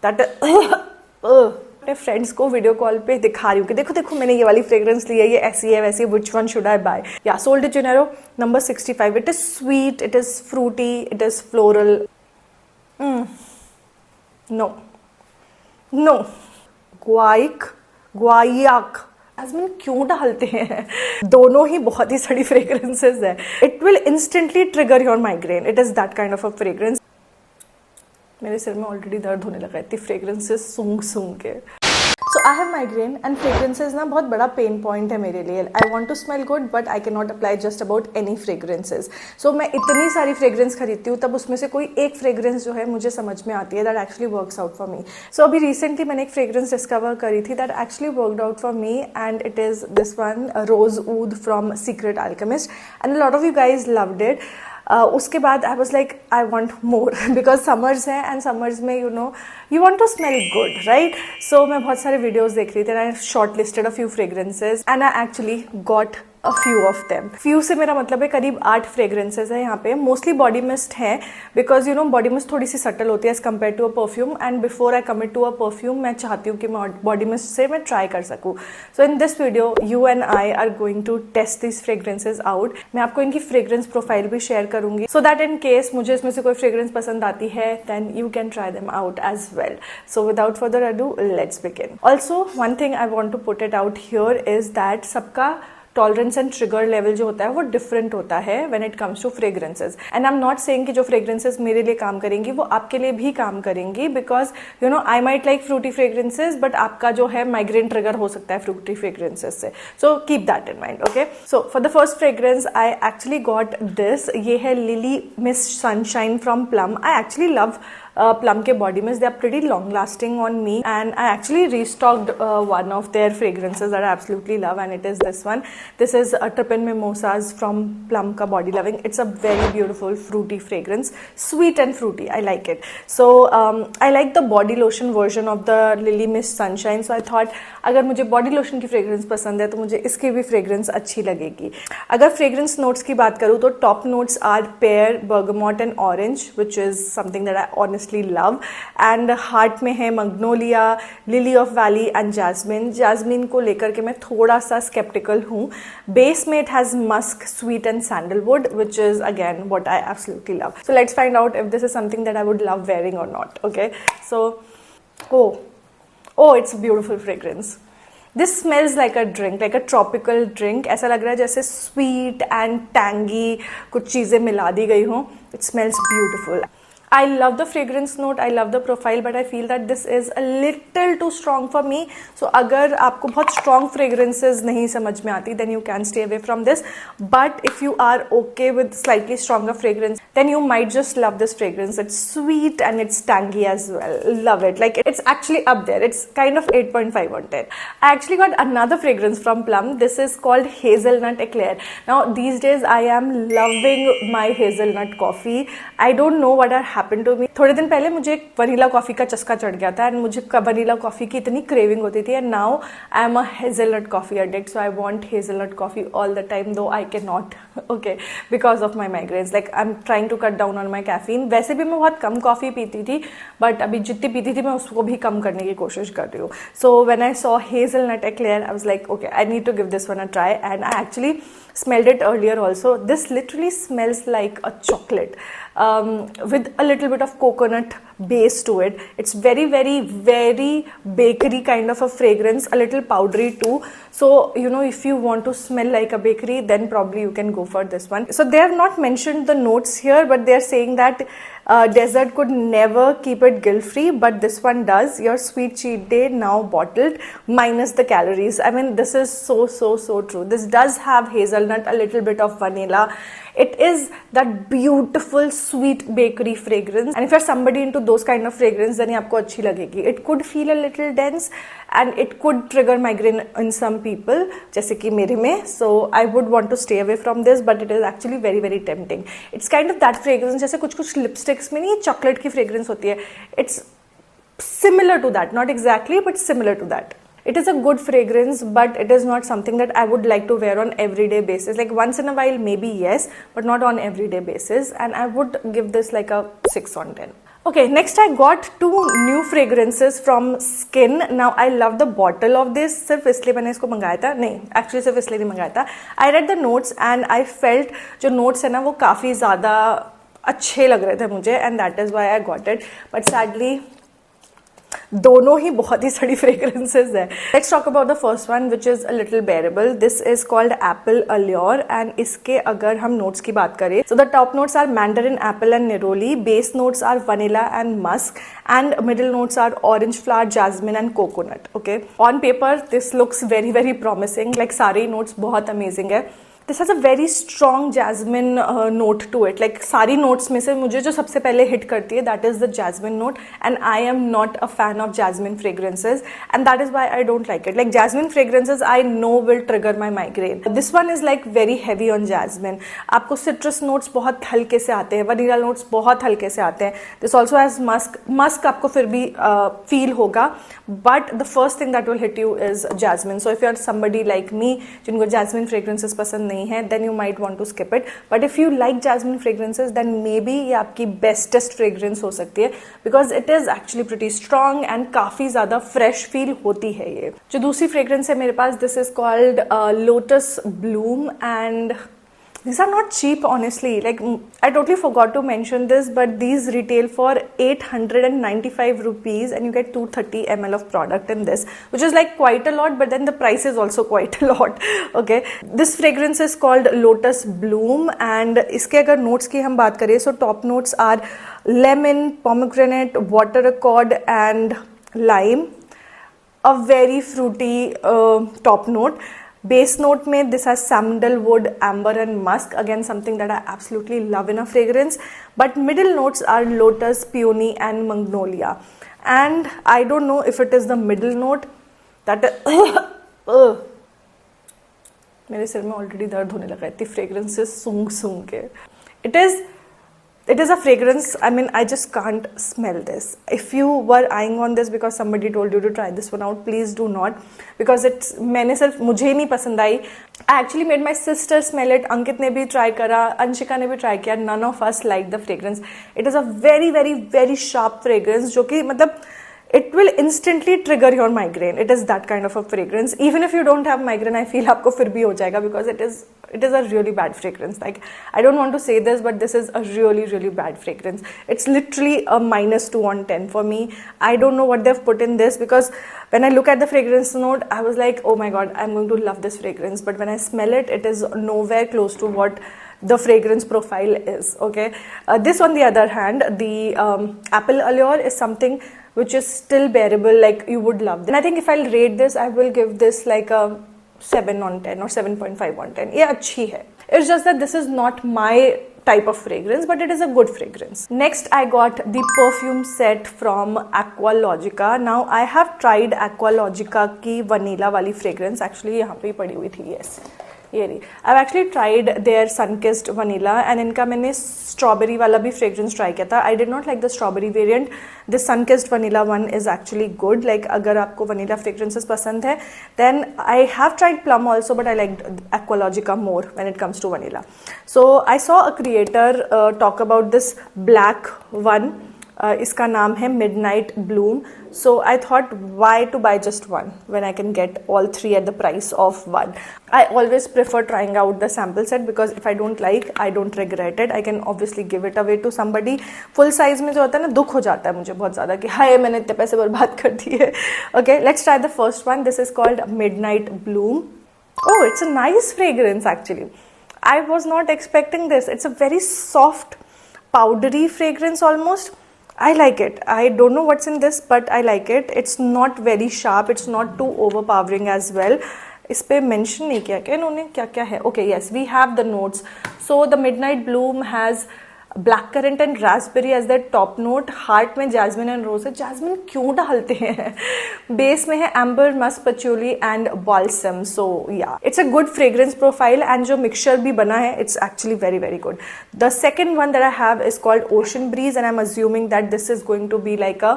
That अपने friends को video call पे दिखा रही हूँ कि देखो देखो मैंने ये वाली फ्रेग्रेंस ली है, ये ऐसी है वैसी है, which one should I buy. या Sol de Janeiro number 65. It is sweet, it is fruity, it is floral. No no, guaiac jasmine क्यों डालते हैं? दोनों ही बहुत ही सड़ी फ्रेग्रेंसेज है. It will instantly trigger your migraine. It is that kind of a fragrance. मेरे सिर में ऑलरेडी दर्द होने लगा इतनी फ्रेग्रेंसेज सूंघ सूंघ के. So I have migraine and fragrances ना बहुत बड़ा पेन पॉइंट है मेरे लिए. I want to smell good but I can not apply just about any fragrances. So मैं इतनी सारी फ्रेग्रेंस खरीदती हूँ, तब उसमें से कोई एक फ्रेग्रेंस जो है मुझे समझ में आती है that actually works out for me. So अभी रिसेंटली मैंने एक फ्रेग्रेंस डिस्कवर करी थी that actually worked out for me and it is this one, rose oud from Secret Alchemist and lot of you guys loved it. उसके बाद I was like I want more because summers है and summers में you know you want to smell good right. So मैं बहुत सारे videos देख रही थी and I short listed a few fragrances and I actually got a few of them. Few से मेरा मतलब है करीब 8 फ्रेग्रेंसेज है यहाँ पे. मोस्टली बॉडी मिस्ट है because you know body mist थोड़ी सी सटल होती है as compare to a perfume and before I commit to a perfume मैं चाहती हूँ कि मैं बॉडी मिस्ट से मैं ट्राई कर सकूँ. So in this video you and I are going to test this fragrances out. मैं आपको इनकी फ्रेग्रेंस प्रोफाइल भी शेयर करूंगी सो दैट इन केस मुझे इसमें से कोई फ्रेग्रेंस पसंद आती है then you can try them out as well. So without further ado let's begin. Also one thing I want to put it out here is that सबका tolerance and trigger level जो होता है वो different होता है when it comes to fragrances. And I am not saying कि जो fragrances मेरे लिए काम करेंगी वो आपके लिए भी काम करेंगी because you know I might like fruity fragrances but आपका जो है माइग्रेन ट्रिगर हो सकता है फ्रूटी फ्रेग्रेंसेज से. So keep that in mind. Okay, so for the first fragrance I actually got this. ये है lily mist sunshine from plum. I actually love Plum के body mists. They are pretty long lasting on me and I actually restocked one of their fragrances that I absolutely love and it is this one. This is Terpen Mimosas from Plum ka Body Loving. It's a very beautiful fruity fragrance, sweet and fruity. I like it. So I like the body lotion version of the Lily Mist Sunshine. So I thought अगर मुझे body lotion की fragrance पसंद है तो मुझे इसकी भी fragrance अच्छी लगेगी. अगर fragrance notes की बात करूँ तो top notes are pear, bergamot and orange, which is something that I honestly love. And heart में है magnolia, lily of valley and jasmine. Jasmine को लेकर के मैं थोड़ा सा स्केप्टिकल हूँ. बेस में it has musk, sweet and sandalwood which is again what I absolutely love. So let's find out if this is something that I would love wearing or not. Okay, so oh it's a beautiful fragrance. This smells like a drink, like a tropical drink. ऐसा लग रहा है जैसे sweet and tangy कुछ चीजें मिला दी गई हों. It smells beautiful. I love the fragrance note, I love the profile, but I feel that this is a little too strong for me. So अगर आपको बहुत strong fragrances नहीं समझ में आती, then you can stay away from this. But if you are okay with slightly stronger fragrance, then you might just love this fragrance. It's sweet and it's tangy as well. Love it. Like it's actually up there. It's kind of 8.5 on 10. I actually got another fragrance from Plum. This is called Hazelnut Eclair. Now these days I am loving my hazelnut coffee. I don't know what happened to me. थोड़े दिन पहले मुझे एक vanilla coffee का चस्का चढ़ गया था एंड मुझे वनीला कॉफी की इतनी क्रेविंग होती थी and now I am a hazelnut coffee addict. So I want hazelnut coffee all the time though I can not. Okay, because of my migraines. Like I am trying to cut down on my caffeine. वैसे भी मैं बहुत कम coffee पीती थी but अभी जितनी पीती थी मैं उसको भी कम करने की कोशिश कर रही हूँ. So when I saw hazelnut eclair I was like okay I need to give this one a try and I actually smelled it earlier also. This literally smells like a chocolate with a little bit of coconut base to it. It's very very very bakery kind of a fragrance, a little powdery too. So you know if you want to smell like a bakery then probably you can go for this one. So they have not mentioned the notes here but they are saying that dessert could never keep it guilt free but this one does. Your sweet cheat day now bottled minus the calories. I mean this is so true. This does have hazelnut, a little bit of vanilla. It is that beautiful sweet bakery fragrance and if you're somebody into those kind of fragrance then ये आपको अच्छी लगेगी. It could feel a little dense and it could trigger migraine in some people जैसे कि मेरे में. So I would want to stay away from this but it is actually very very tempting. It's kind of that fragrance जैसे कुछ lipsticks में नहीं chocolate की fragrance होती है. It's similar to that, not exactly but similar to that. It is a good fragrance but it is not something that I would like to wear on everyday basis. Like once in a while maybe yes but not on everyday basis and I would give this like a 6 on 10. Okay, next I got two new fragrances from Skin. Now I love the bottle of this. सिर्फ इसलिए मैंने इसको मंगाया था, नहीं actually सिर्फ इसलिए नहीं मंगाया था. I read the notes and I felt जो notes है ना वो काफ़ी ज़्यादा अच्छे लग रहे थे मुझे, and that is why I got it. But sadly दोनों ही बहुत ही सड़ी फ्रेग्रेंसेज है. Let's talk about the first one which is a little bearable. This is called apple allure and इसके अगर हम नोट्स की बात करें so the top notes are mandarin apple and neroli, base notes are vanilla and musk and middle notes are orange flower, jasmine and coconut. Okay, on paper this looks very very promising, like सारे notes बहुत amazing है. This has a very strong jasmine note to it. Like सारी notes में से मुझे जो सबसे पहले हिट करती है that is the jasmine note, and I am not a fan of jasmine fragrances and that is why I don't like it. Like jasmine fragrances I know will trigger my migraine. This one is like very heavy on jasmine. आपको citrus notes बहुत हल्के से आते हैं, vanilla notes बहुत हल्के से आते हैं. This also has musk. Musk आपको फिर भी फील होगा, but the first thing that will hit you is jasmine. So if you are somebody like me जिनको जैस्मिन फ्रेग्रेंसेज पसंद नहीं है, then you might want to skip it. But if you like jasmine fragrances, then maybe ये आपकी bestest fragrance हो सकती है, because it is actually pretty strong and काफ़ी ज़्यादा fresh feel होती है ये. जो दूसरी fragrance है मेरे पास, this is called Lotus Bloom and these are not cheap honestly. Like I totally forgot to mention this, but these retail for 895 rupees and you get 230 ml of product in this, which is like quite a lot, but then the price is also quite a lot. Okay, this fragrance is called Lotus Bloom and इसके अगर notes की हम बात करें, so top notes are lemon, pomegranate, water accord and lime. A very fruity top note. Base note में this has sandalwood, amber and musk, again something that I absolutely love in a fragrance. But middle notes are lotus, peony and magnolia. And I don't know if it is the middle note that मेरे सिर में already दर्द होने लगा इतनी fragrances सूंघ के. It is a fragrance, I mean, I just can't smell this. If you were eyeing on this because somebody told you to try this one out, please do not, because it's मैंने सिर्फ मुझे ही नहीं पसंद आई. I actually made my sister smell it. अंकित ने भी try करा, अंशिका ने भी ट्राई किया. None of us like the fragrance. It is a very very very sharp fragrance जो कि मतलब it will instantly trigger your migraine. It is that kind of a fragrance. Even if you don't have migraine, I feel आपको फिर भी हो जाएगा, because it is a really bad fragrance. Like I don't want to say this, but this is a really really bad fragrance. It's literally a -2 on 10 for me. I don't know what they've put in this, because when I look at the fragrance note, I was like, oh my god, I'm going to love this fragrance. But when I smell it, it is nowhere close to what the fragrance profile is. Okay, this on the other hand, the Apple Allure is something which is still bearable, like you would love this. And I think if I'll rate this, I will give this like a 7 on 10 or 7.5 on 10. ये अच्छी है. It's just that this is not my type of fragrance, but it is a good fragrance. Next, I got the perfume set from Aqualogica. Now, I have tried Aqualogica की vanilla वाली fragrance. Actually, यहाँ पे ही पड़ी हुई थी. Yes. ये रही. I've actually tried their Sunkissed vanilla and इनका मैंने strawberry वाला भी fragrance try किया था. I did not like the strawberry variant. This Sunkissed vanilla one is actually good. Like अगर आपको vanilla fragrances पसंद है, then I have tried plum also, but I liked Aqualogica more when it comes to vanilla. So I saw a creator talk about this black one. इसका नाम है Midnight Bloom. So I thought, why to buy just one when I can get all three at the price of one? I always prefer trying out the sample set, because if I don't like, I don't regret it. I can obviously give it away to somebody. Full size में जो होता है ना, दुख हो जाता है मुझे बहुत ज़्यादा कि हाय मैंने इतने पैसे बर्बाद कर दिए. Okay, let's try the first one. This is called Midnight Bloom. Oh, it's a nice fragrance actually. I was not expecting this. It's a very soft, powdery fragrance almost. I like it. I don't know what's in this, but I like it. It's not very sharp. It's not too overpowering as well. इस पे mention नहीं किया क्या इन्होंने, क्या क्या है. Okay, yes, we have the notes. So the Midnight Bloom has blackcurrant and raspberry as their top note. Heart में jasmine and rose है. Jasmine क्यों डालते हैं? Base में है amber, musk, patchouli and balsam. So yeah, it's a good fragrance profile, and जो mixture भी बना है, it's actually very very good. The second one that I have is called Ocean Breeze, and I'm assuming that this is going to be like a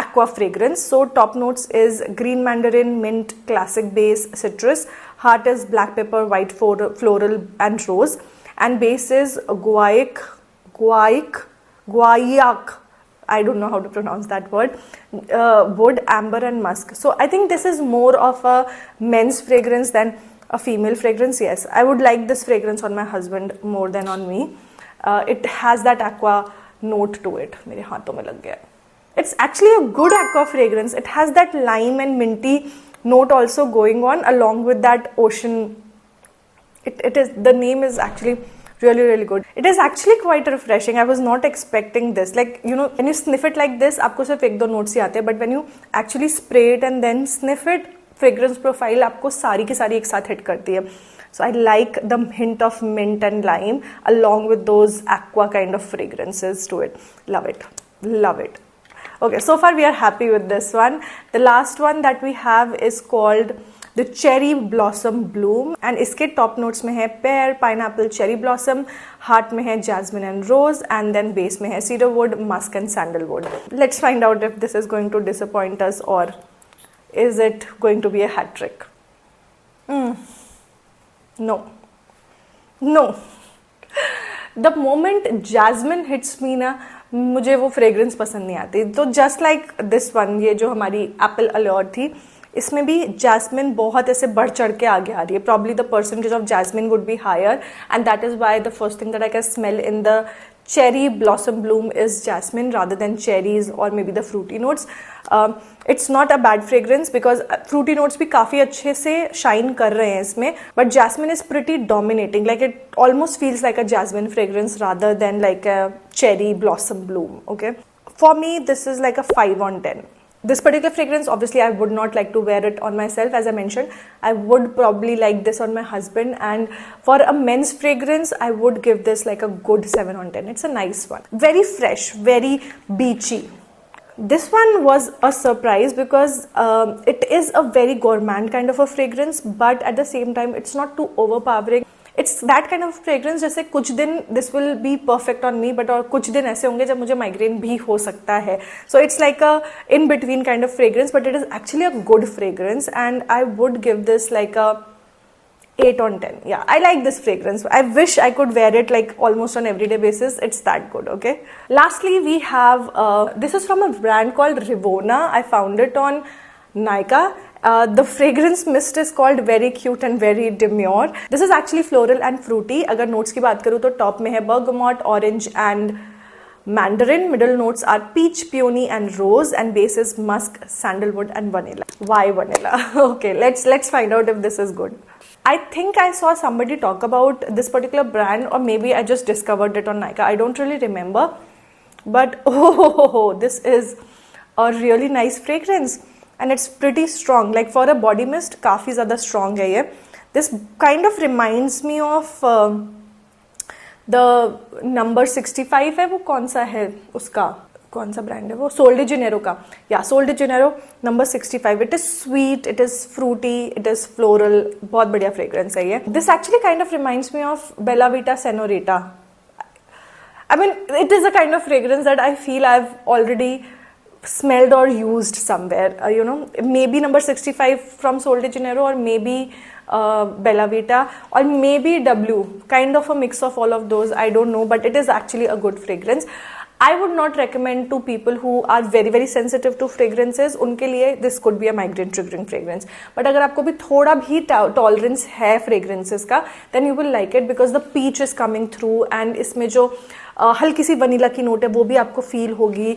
aqua fragrance. So top notes is green mandarin, mint, classic base, citrus. Heart is black pepper, white floral and rose, and base is guaiac I don't know how to pronounce that word. Wood, amber and musk. So I think this is more of a men's fragrance than a female fragrance. Yes, I would like this fragrance on my husband more than on me. It has that aqua note to it. मेरे हाथों में लग गया. It's actually a good aqua fragrance. It has that lime and minty note also going on along with that ocean. It is, the name is actually really good. It is actually quite refreshing. I was not expecting this. Like, you know, when you sniff it like this, आपको सिर्फ एक दो notes ही आते हैं, but when you actually spray it and then sniff it, fragrance profile आपको सारी की सारी एक साथ hit करती है. So I like the hint of mint and lime along with those aqua kind of fragrances to it. Love it. Love it. Okay, so far we are happy with this one. The last one that we have is called the Cherry Blossom Bloom, and इसके top notes में है pear, pineapple, cherry blossom, heart में है jasmine and rose, and then base में है cedarwood, musk and sandalwood. Let's find out if this is going to disappoint us or is it going to be a hat trick. No. The moment jasmine hits me ना, मुझे वो fragrance पसंद नहीं आती. तो just like this one, ये जो हमारी एप्पल अल्योर थी, इसमें भी जैस्मिन बहुत ऐसे बढ़ चढ़ के आगे आ रही है. Probably the percentage of jasmine would be higher and that is why the first thing that I can smell in the cherry blossom bloom is jasmine rather than cherries or maybe the fruity notes. It's not a bad fragrance because fruity notes भी काफ़ी अच्छे से shine कर रहे हैं इसमें, but jasmine is pretty dominating. Like it almost feels like a jasmine fragrance rather than like a cherry blossom bloom. Okay, for me this is like a 5 on 10. This particular fragrance, obviously I would not like to wear it on myself. As I mentioned, I would probably like this on my husband, and for a men's fragrance I would give this like a good 7 on 10. It's a nice one, very fresh, very beachy. This one was a surprise because it is a very gourmand kind of a fragrance, but at the same time it's not too overpowering. It's that kind of fragrance जैसे कुछ दिन this will be perfect on me, but और कुछ दिन ऐसे होंगे जब मुझे माइग्रेन भी हो सकता है. So it's like a in between kind of fragrance, but it is actually a good fragrance and I would give this like a 8 on 10. Yeah, I like this fragrance. I wish I could wear it like almost on everyday basis. It's that good. Okay. Lastly, we have this is from a brand called Rivona. I found it on Nykaa. The fragrance mist is called Very Cute and Very Demure. This is actually floral and fruity. अगर notes की बात करूँ तो top में है bergamot, orange and mandarin. Middle notes are peach, peony and rose, and base is musk, sandalwood and vanilla. Why vanilla? Okay, let's find out if this is good. I think I saw somebody talk about this particular brand, or maybe I just discovered it on Nykaa. I don't really remember, but this is a really nice fragrance. And it's pretty strong. Like for a body mist, काफ़ी ज़्यादा strong है ये. This kind of reminds me of the number 65 है, वो कौन सा है उसका, कौन सा ब्रांड है वो, Sol de Janeiro का. Yeah, Sol de Janeiro number 65. It is sweet, it is fruity, it is floral. बहुत बढ़िया fragrance है ये. This actually kind of reminds me of Bella Vita Senorita. I mean, it is a kind of fragrance that I feel I've already smelled or used somewhere, you know, maybe number 65 from Sol de Janeiro, or maybe Bella Vita, or maybe W, kind of a mix of all of those. I don't know, but it is actually a good fragrance. I would not recommend to people who are very sensitive to fragrances. उनके लिए this could be a migraine triggering fragrance. But अगर आपको भी थोड़ा भी tolerance है fragrances का, then you will like it because the peach is coming through, and इसमें जो हल्की सी वनीला की नोट है वो भी आपको फील होगी.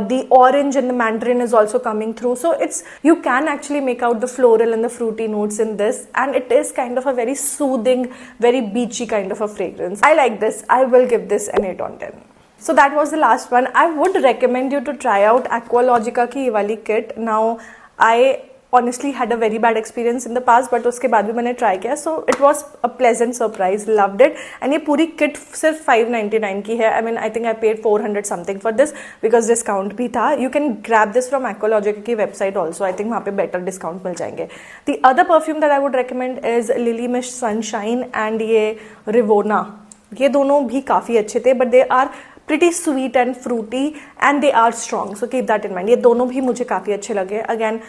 The orange and the mandarin is also coming through, so it's, you can actually make out the floral and the fruity notes in this, and it is kind of a very soothing, very beachy kind of a fragrance. I like this. I will give this an 8 on 10. So that was the last one. I would recommend you to try out Aqualogica की ये वाली kit. Now I honestly had a very bad experience in the past, but उसके बाद भी मैंने try किया, so it was a pleasant surprise. Loved it. And ये पूरी kit सिर्फ 599 की है. I mean, I think I paid 400 something for this because discount भी था. You can grab this from Aqualogica की website also. I think वहाँ पे better discount मिल जाएंगे. The other perfume that I would recommend is Lily Mist Sunshine and ये Rivona. ये दोनों भी काफ़ी अच्छे थे, but they are pretty sweet and fruity and they are strong, so keep that in mind. ये दोनों भी मुझे काफ़ी अच्छे लगे. अगेन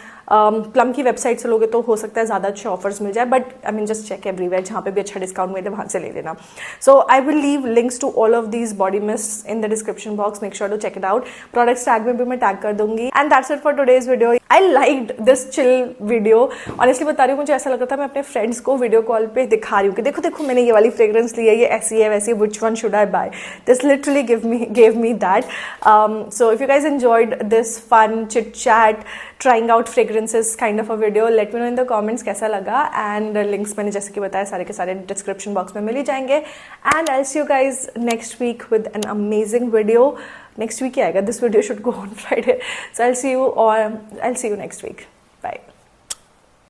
प्लम की वेबसाइट से लोगे तो हो सकता है ज़्यादा अच्छे ऑफर्स मिल जाए, but I mean just check everywhere, जहाँ पे भी अच्छा डिस्काउंट मिले वहाँ से ले लेना. So I will leave links to all of these body mist in the description box. Make sure to check it out. Products tag में भी मैं टैग कर दूंगी. And that's it for today's video. I liked this chill video. Honestly बता रही हूँ, मुझे ऐसा लग रहा था मैं अपने फ्रेंड्स को वीडियो कॉल पे दिखा रही हूँ कि देखो देखो मैंने ये वाली फ्रेग्रेंस ली है, ये ऐसी है वैसी, which one should I buy. This literally gave me that. So if you guys enjoyed this fun chit chat trying out fragrances kind of a video, let me know in the comments कैसा लगा. And links मैंने जैसे कि बताया सारे के सारे description box में मिल ही जाएंगे. And I'll see you guys next week with an amazing video. Next week ही आएगा. This video should go on Friday. So I'll see you next week. Bye.